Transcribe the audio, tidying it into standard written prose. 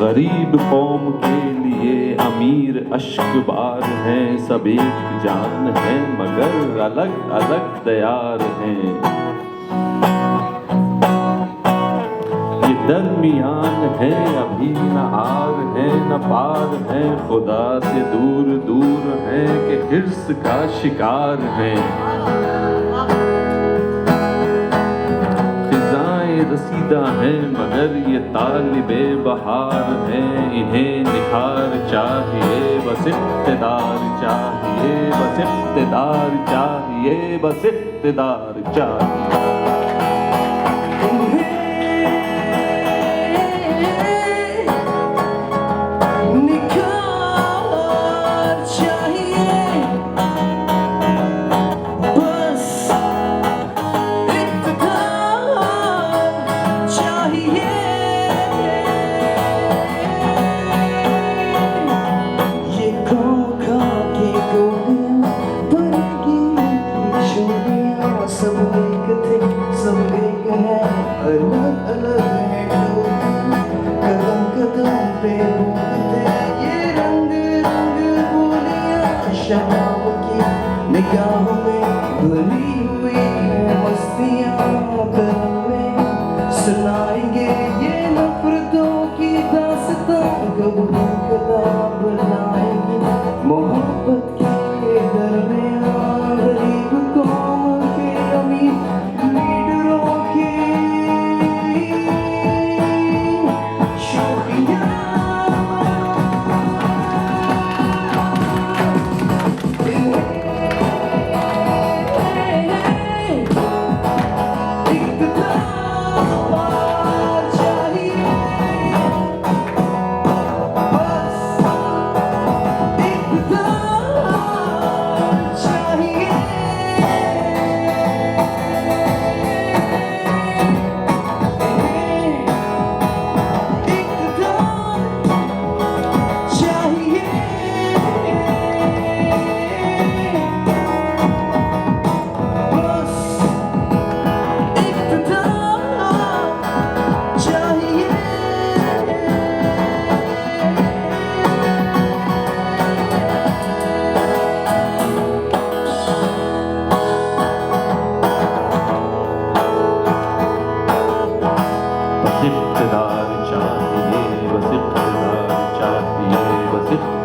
गरीब कौम के लिए अमीर अश्क बार हैं, सब एक जान है मगर अलग अलग तैयार हैं। ये दरमियान है अभी न आर है न पार है, खुदा से दूर दूर है कि हिर्स का शिकार है। रसीदा है मगर ये तालिबे बहार है, इन्हें निखार चाहिए बस इक़्तिदार चाहिए, बस इक़्तिदार चाहिए, बस इक़्तिदार चाहिए। निगाहों में भरी हुई है मस्तियाँ, कलम में सुनाएंगे ये नफरतों की दास्तां, कब कला बनाएंगे